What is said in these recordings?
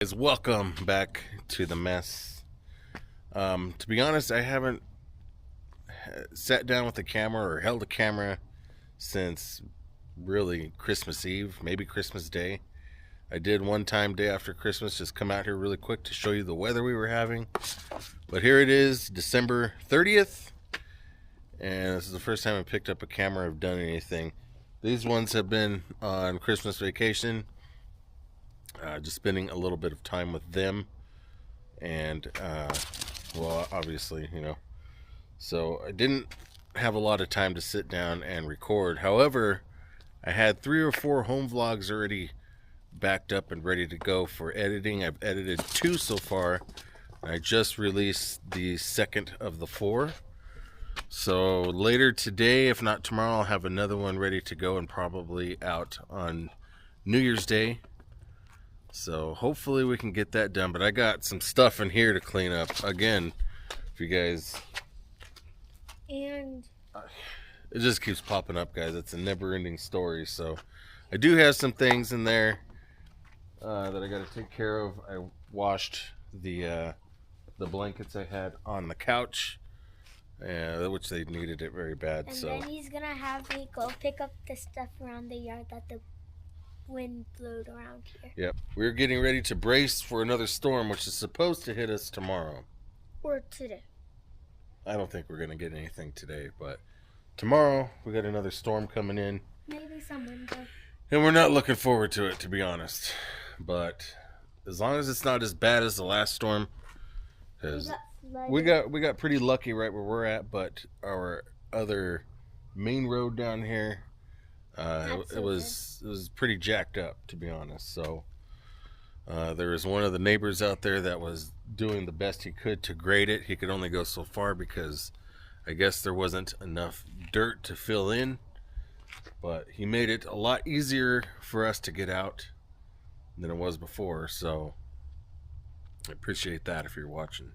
Guys, welcome back to the mess. To be honest, I haven't sat down with the camera or held a camera since really Christmas Eve, maybe Christmas Day. I did one time day after Christmas, just come out here really quick to show you the weather we were having. But here it is, December 30th, and this is the first time I picked up a camera or have done anything. These ones have been on Christmas vacation. Just spending a little bit of time with them, and well, obviously, so I didn't have a lot of time to sit down and record. However, I had 3 or 4 home vlogs already backed up and ready to go for editing. I've edited 2 so far. I just released the second of the 4. So later today, if not tomorrow, I'll have another one ready to go and probably out on New Year's Day. So hopefully we can get that done. But I got some stuff in here to clean up again. If you guys, and it just keeps popping up, guys. It's a never-ending story. So I do have some things in there that I got to take care of. I washed the blankets I had on the couch, which they needed it very bad. And so then he's gonna have me go pick up the stuff around the yard that the wind blew around here. Yep, we're getting ready to brace for another storm, which is supposed to hit us tomorrow. Or today. I don't think we're gonna get anything today, but tomorrow we got another storm coming in. Maybe some wind though. And we're not looking forward to it, to be honest. But as long as it's not as bad as the last storm, because we got pretty lucky right where we're at. But our other main road down here, it was pretty jacked up, to be honest. So there was one of the neighbors out there that was doing the best he could to grade it. He could only go so far because I guess there wasn't enough dirt to fill in. But he made it a lot easier for us to get out than it was before. So I appreciate that if you're watching.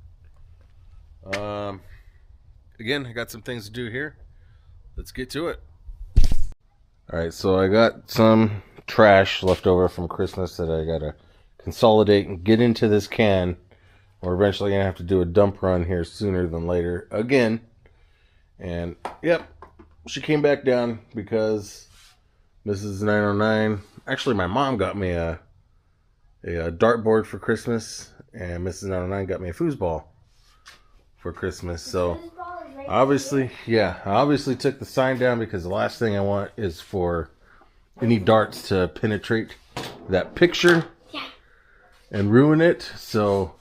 Again, I got some things to do here. Let's get to it. Alright, so I got some trash left over from Christmas that I gotta consolidate and get into this can. We're eventually gonna have to do a dump run here sooner than later again. And yep, she came back down because Mrs. 909, actually my mom got me a dartboard for Christmas, and Mrs. 909 got me a foosball for Christmas. So obviously, yeah, I obviously took the sign down because the last thing I want is for any darts to penetrate that picture and ruin it. So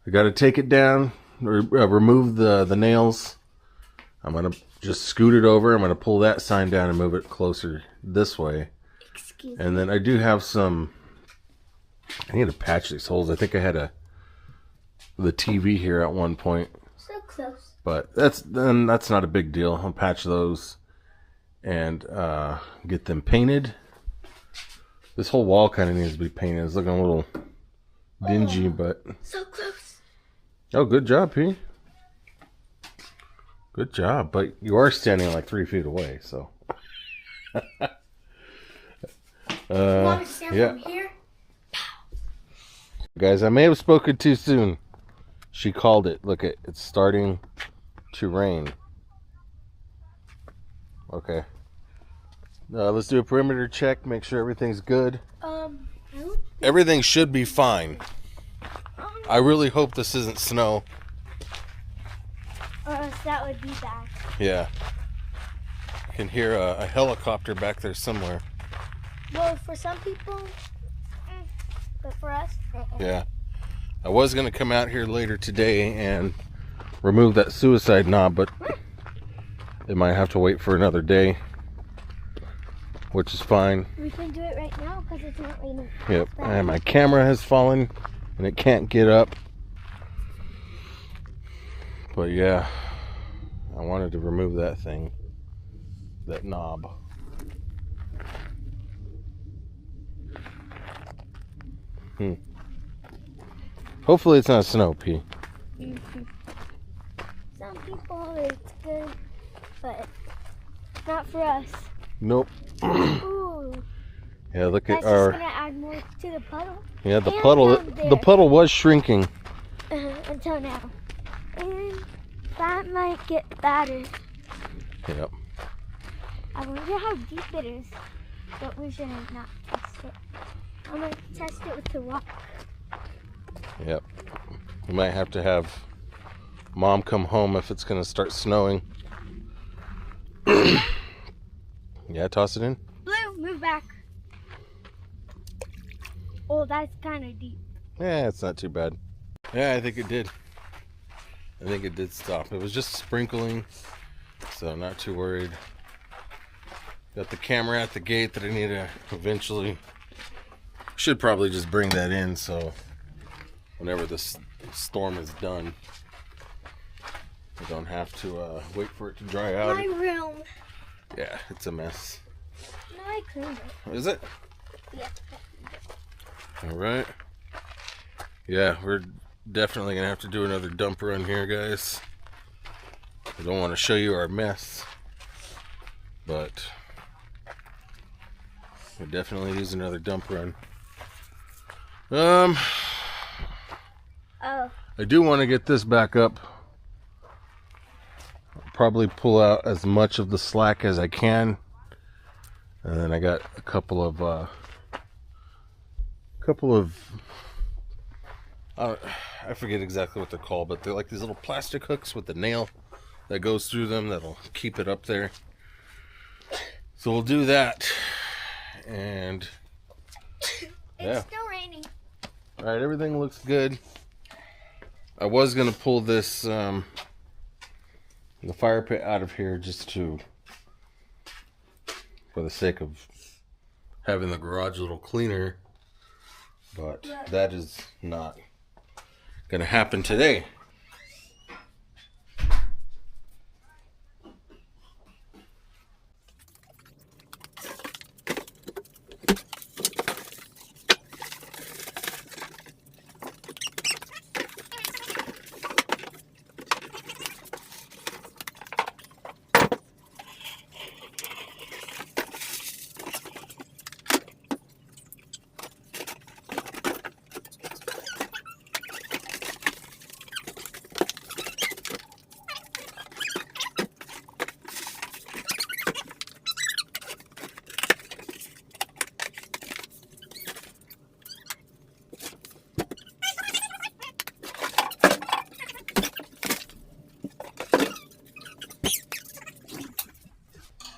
I got to take it down, remove the nails. I'm going to just scoot it over. I'm going to pull that sign down and move it closer this way. Excuse and then I do have some, I need to patch these holes. I think I had the TV here at one point. So close. But that's not a big deal. I'll patch those and get them painted. This whole wall kind of needs to be painted. It's looking a little dingy, but So close. oh, good job, P. Good job, but you are standing like 3 feet away, so. Want to stand yeah. from here? Guys, I may have spoken too soon. She called it. Look, it's starting to rain. Okay. Let's do a perimeter check. Make sure everything's good. Everything should be fine. I really hope this isn't snow. Or else that would be bad. Yeah. I can hear a helicopter back there somewhere. Well, for some people, but for us, Yeah. I was going to come out here later today and remove that suicide knob, but it might have to wait for another day, which is fine. We can do it right now because it's not raining. Yep. And my camera has fallen and it can't get up. But yeah, I wanted to remove that thing, that knob. Hopefully it's not snow, P. Some people it's good, but not for us. Nope. Ooh. Yeah, look That's at our. just gonna add more to the puddle. Yeah, the And puddle. down there. The puddle was shrinking. Until now. And that might get battered. Yep. I wonder how deep it is, but we shouldn't not test it. I'm gonna test it with the rock. Yep. We might have to have Mom come home if it's gonna start snowing. Yeah, toss it in. Blue, move back. Oh, that's kind of deep. Yeah, it's not too bad. Yeah, I think it did. I think it did stop. It was just sprinkling, so not too worried. Got the camera at the gate that I need to eventually. Should probably just bring that in so whenever this storm is done, I don't have to wait for it to dry out. My room. Yeah, it's a mess. No, I cleaned it. Is it? Yeah. All right. Yeah, we're definitely gonna have to do another dump run here, guys. I don't want to show you our mess, but we definitely use another dump run. Oh. I do want to get this back up. I'll probably pull out as much of the slack as I can, and then I got a couple of I forget exactly what they're called, but they're like these little plastic hooks with the nail that goes through them that'll keep it up there. So we'll do that, and yeah. It's still raining. All right, everything looks good. I was gonna pull this the fire pit out of here just for the sake of having the garage a little cleaner, but that is not gonna happen today.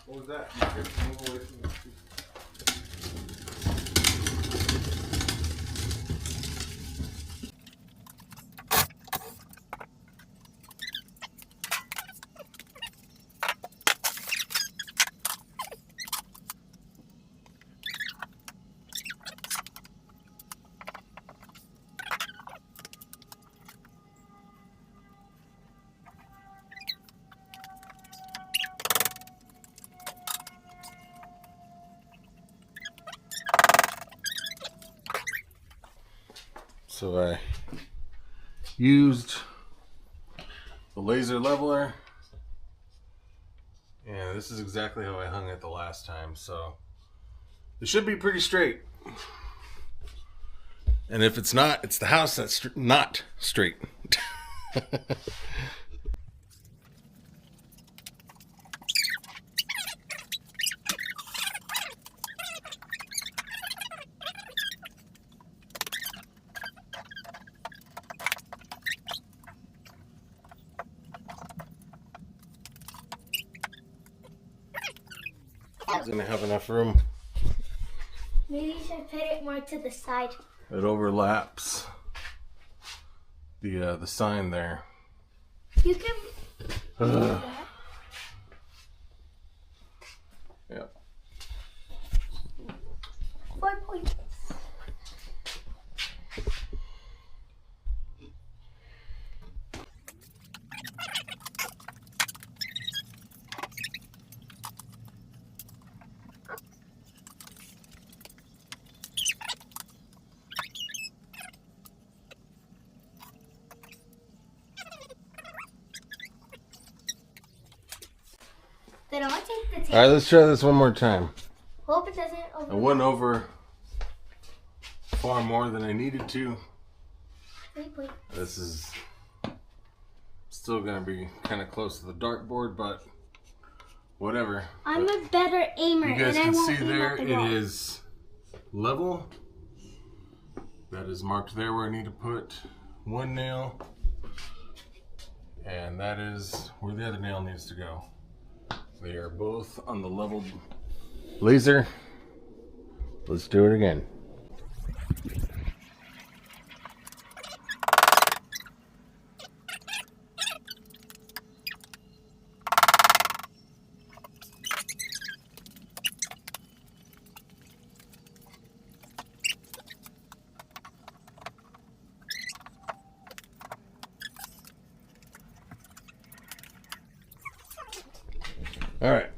What was that? Move away from the street. So I used the laser leveler, and this is exactly how I hung it the last time, so it should be pretty straight. And if it's not, it's the house that's not straight. Gonna have enough room. Maybe you should put it more to the side. It overlaps the sign there. You can. Yeah. 4 points. Then I'll take the tape. All right, let's try this one more time. Hope it doesn't over. I went over far more than I needed to. This is still gonna be kind of close to the dartboard, but whatever. I'm a better aimer. You guys and can I won't see aim there, at the it wall. is level. That is marked there where I need to put one nail. And that is where the other nail needs to go. They are both on the leveled laser. Let's do it again. All right,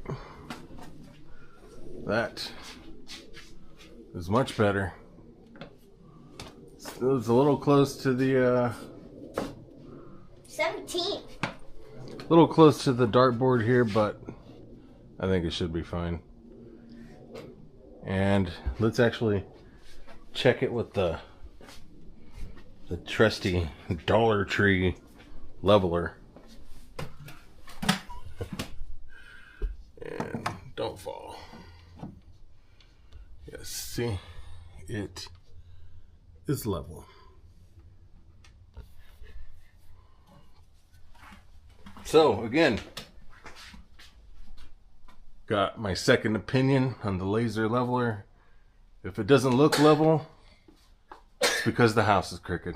that is much better. Still, it's a little close to the 17. little close to the dartboard here, but I think it should be fine. And let's actually check it with the trusty Dollar Tree leveler. And don't fall. Yes, see, it is level. So again, got my second opinion on the laser leveler. If it doesn't look level, it's because the house is crooked.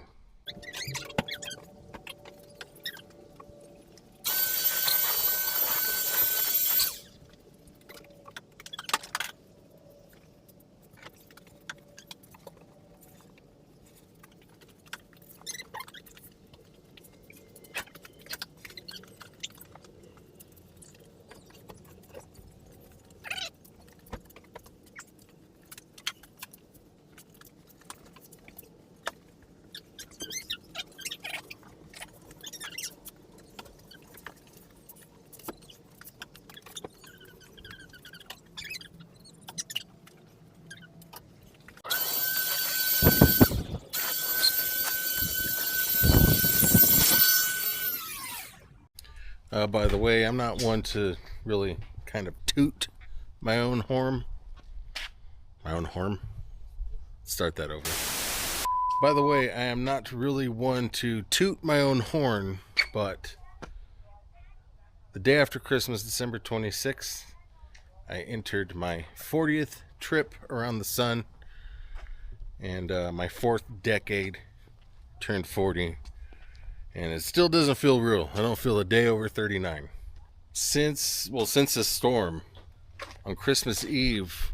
By the way, I'm not one to really kind of toot my own horn. Start that over. By the way, I am not really one to toot my own horn, but the day after Christmas, December 26th, I entered my 40th trip around the sun, and my 4th decade, turned 40. And it still doesn't feel real. I don't feel a day over 39. Since the storm, on Christmas Eve,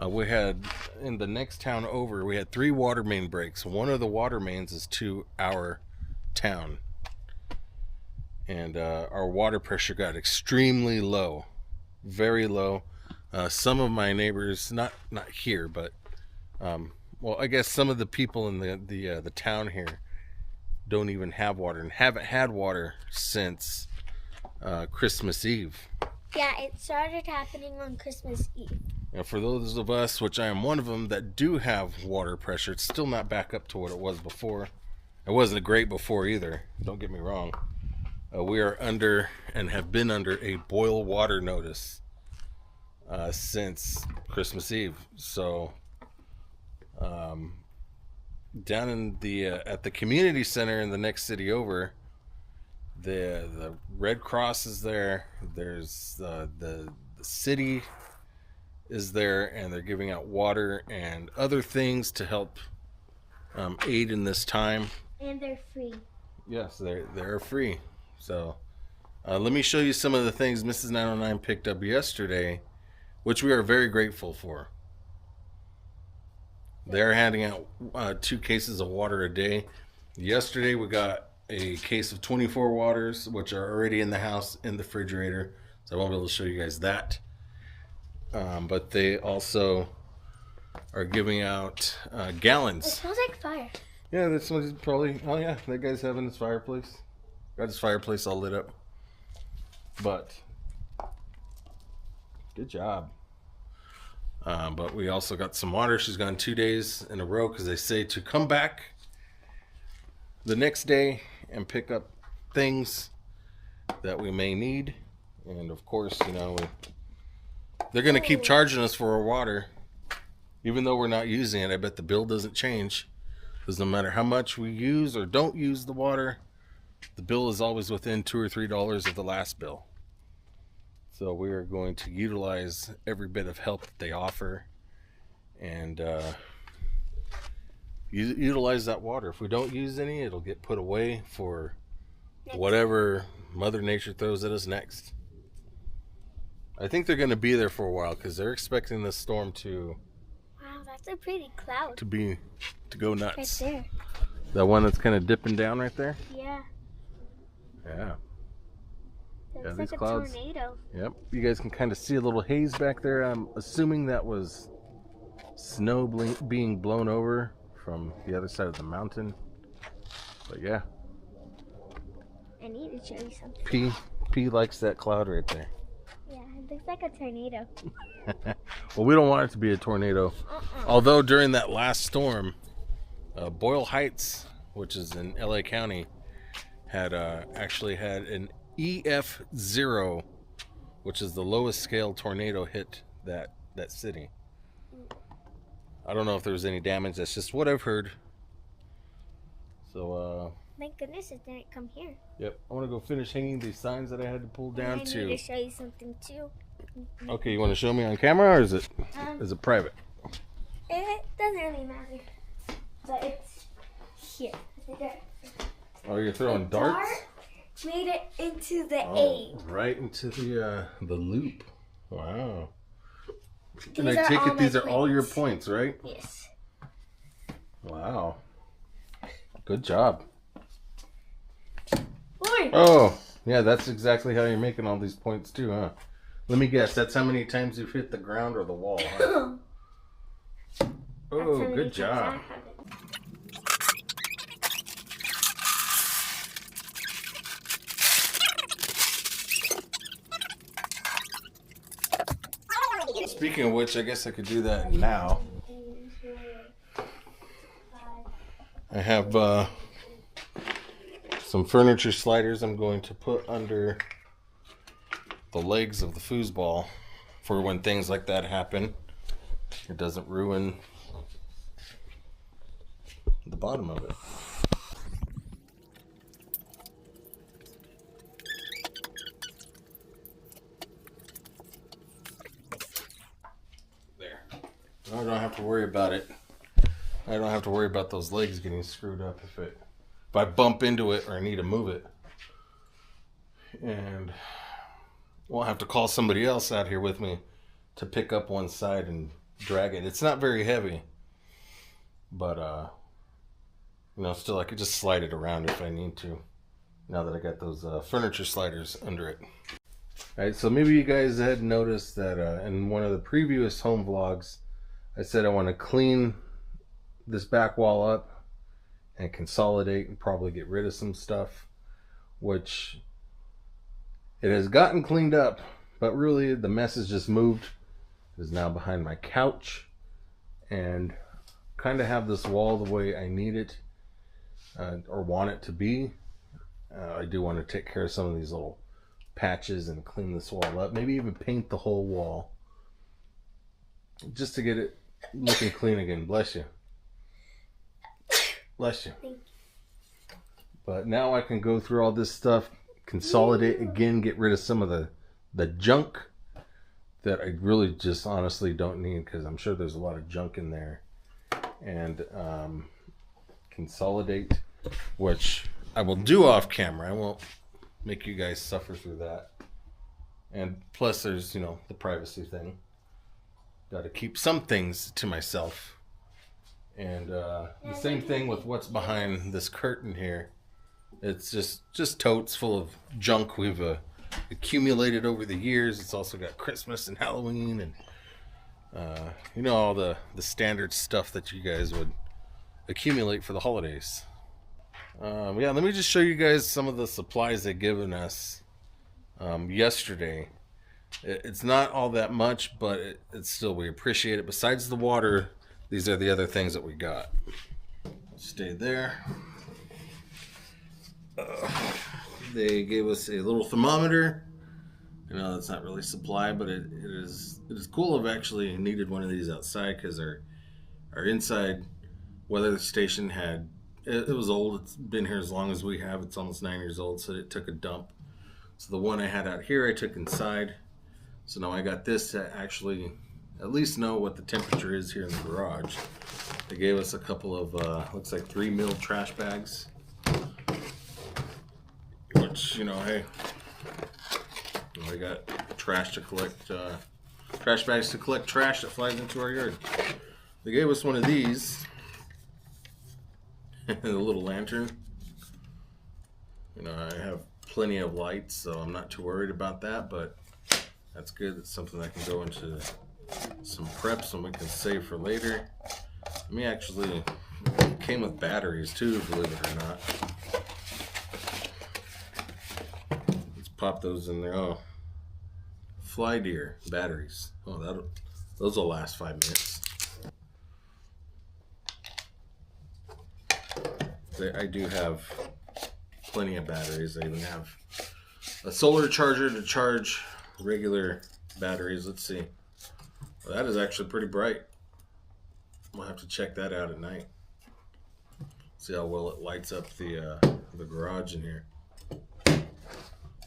we had, in the next town over, we had 3 water main breaks. One of the water mains is to our town. And our water pressure got extremely low. Very low. Some of my neighbors, not here, but, well, I guess some of the people in the town here don't even have water and haven't had water since Christmas Eve. Yeah, it started happening on Christmas Eve. And for those of us, which I am one of them, that do have water pressure, it's still not back up to what it was before. It wasn't great before either, don't get me wrong. We are under and have been under a boil water notice since Christmas Eve. So down in the at the community center in the next city over, the Red Cross is there. There's the city is there, and they're giving out water and other things to help aid in this time. And they're free. Yes, they're free. So let me show you some of the things Mrs. 909 picked up yesterday, which we are very grateful for. They're handing out 2 cases of water a day. Yesterday we got a case of 24 waters, which are already in the house in the refrigerator, so I won't be able to show you guys that. But they also are giving out gallons. It smells like fire. Yeah, this one's probably, oh yeah, that guy's having his fireplace. Got his fireplace all lit up. But good job. But we also got some water. She's gone 2 days in a row because they say to come back the next day and pick up things that we may need. And of course, you know, they're going to keep charging us for our water. Even though we're not using it, I bet the bill doesn't change. Because no matter how much we use or don't use the water, the bill is always within $2 or $3 of the last bill. So we are going to utilize every bit of help that they offer and utilize that water. If we don't use any, it'll get put away for whatever Mother Nature throws at us next. I think they're going to be there for a while because they're expecting this storm to... Wow, that's a pretty cloud. To go nuts. Right there. That one that's kind of dipping down right there? Yeah. Yeah. Looks these like clouds. a tornado. Yep. You guys can kind of see a little haze back there. I'm assuming that was snow being blown over from the other side of the mountain. But yeah. I need to show you something. P likes that cloud right there. Yeah, it looks like a tornado. Well, we don't want it to be a tornado. Although during that last storm, Boyle Heights, which is in LA County, had actually had an EF0, which is the lowest scale tornado, hit that city. I don't know if there was any damage. That's just what I've heard. So thank goodness it didn't come here. Yep. I want to go finish hanging these signs that I had to pull down. I need to show you something too. Okay, you want to show me on camera, or is it private? It doesn't really matter, but it's here. Oh, you're throwing darts? Dart made it into the A. Right into the loop. Wow. These and I take it these are all your points. points, right? Yes. Wow. Good job. Boy. Oh, yeah, that's exactly how you're making all these points too, huh? Let me guess, that's how many times you've hit the ground or the wall, huh? Oh, good job. Speaking of which, I guess I could do that now. I have some furniture sliders I'm going to put under the legs of the foosball for when things like that happen. It doesn't ruin the bottom of it. There. Now I don't have to worry about it. I don't have to worry about those legs getting screwed up if I bump into it or I need to move it. And won't have to call somebody else out here with me to pick up one side and drag it. It's not very heavy, but still I could just slide it around if I need to, now that I got those furniture sliders under it. Alright, so maybe you guys had noticed that in one of the previous home vlogs I said I want to clean this back wall up and consolidate and probably get rid of some stuff, which it has gotten cleaned up, but really the mess has just moved. It is now behind my couch and kind of have this wall the way I need it or want it to be. I do want to take care of some of these little patches and clean this wall up, maybe even paint the whole wall just to get it looking clean again. Bless you. Bless you. Thank you. But now I can go through all this stuff, consolidate again, get rid of some of the junk that I really just honestly don't need, because I'm sure there's a lot of junk in there, and consolidate, which I will do off camera. I won't make you guys suffer through that. And plus there's, the privacy thing. Got to keep some things to myself. And the same thing with what's behind this curtain here. It's just totes full of junk we've accumulated over the years. It's also got Christmas and Halloween and all the standard stuff that you guys would accumulate for the holidays. Yeah, let me just show you guys some of the supplies they've given us yesterday. It's not all that much, but it's still, we appreciate it. Besides the water, these are the other things that we got. Stay there. They gave us a little thermometer. You know, it's not really supply, but it is cool. I've actually needed one of these outside because our inside weather station had, it was old. It's been here as long as we have. It's almost 9 years old, so it took a dump. So the one I had out here, I took inside. So now I got this to actually at least know what the temperature is here in the garage. They gave us a couple of, looks like 3 mil trash bags. Which, you know, hey, we got trash to collect, trash bags to collect trash that flies into our yard. They gave us one of these, a little lantern. You know, I have plenty of lights, so I'm not too worried about that, but that's good. It's something that can go into some preps and we can save for later. Let me actually, it came with batteries too, believe it or not. Let's pop those in there. Oh, fly deer batteries. Oh, those will last 5 minutes. I do have plenty of batteries. I even have a solar charger to charge regular batteries. Let's see. Well, that is actually pretty bright. We'll have to check that out at night. See how well it lights up the garage in here.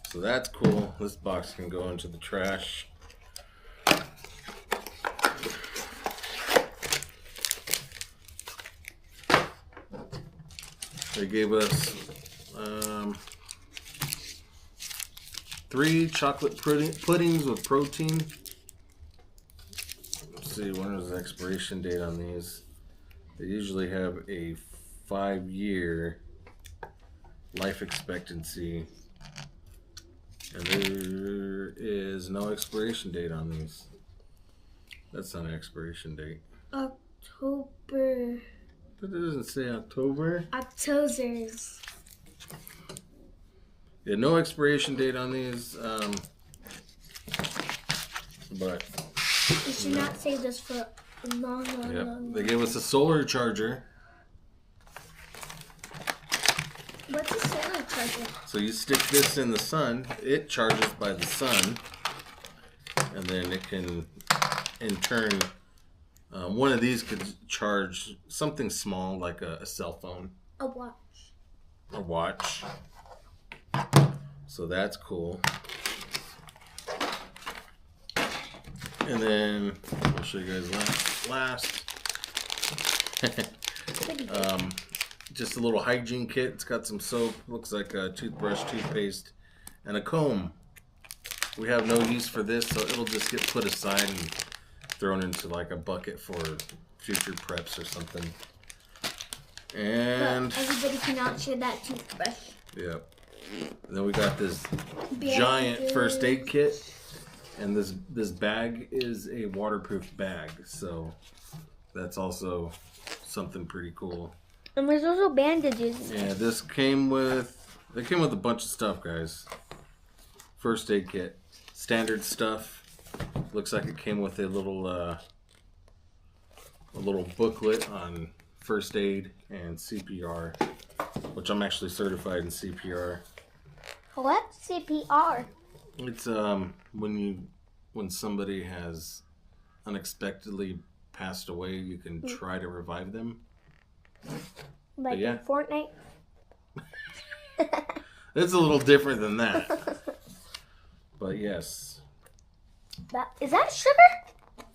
So that's cool. This box can go into the trash. They gave us 3 chocolate puddings with protein. Let's see, when is the expiration date on these? They usually have a 5-year life expectancy, and there is no expiration date on these. That's not an expiration date. October. But it doesn't say October. October's. Yeah, no expiration date on these, but You should not save this for a long. They gave us a solar charger. What's a solar charger? So you stick this in the sun, it charges by the sun, and then it can, in turn, one of these could charge something small like a cell phone. A watch. A watch. So that's cool. And then I'll show you guys last. Just a little hygiene kit. It's got some soap, looks like a toothbrush, toothpaste, and a comb. We have no use for this, so it'll just get put aside and thrown into like a bucket for future preps or something. And but everybody cannot share that toothbrush. Yep. And then we got this giant first aid kit, and this bag is a waterproof bag, so that's also something pretty cool. And there's also bandages. Yeah, this came with a bunch of stuff, guys. First aid kit, standard stuff. Looks like it came with a little booklet on first aid and CPR, which I'm actually certified in CPR. What's CPR? It's when somebody has unexpectedly passed away, you can try to revive them. Like in Fortnite? It's a little different than that. But yes. Is that sugar?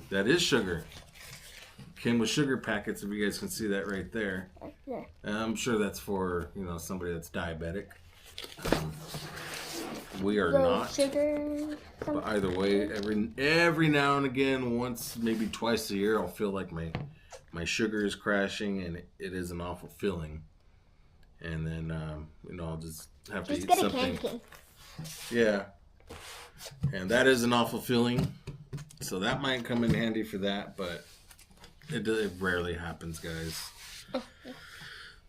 That is sugar. Came with sugar packets, if you guys can see that right there. Yeah. And I'm sure that's for, somebody that's diabetic. We are not. Sugar. But either way, every now and again, once, maybe twice a year, I'll feel like my sugar is crashing, and it is an awful feeling. And then, I'll just have to eat something. Just get a candy. Yeah. And that is an awful feeling. So that might come in handy for that, but it rarely happens, guys.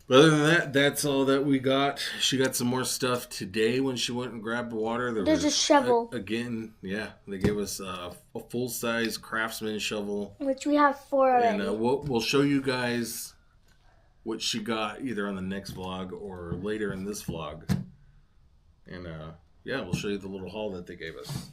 But other than that, that's all that we got. She got some more stuff today when she went and grabbed water. There's a shovel. Again, yeah, they gave us a full-size Craftsman shovel. Which we have 4 already. And we'll show you guys what she got either on the next vlog or later in this vlog. And yeah, we'll show you the little haul that they gave us.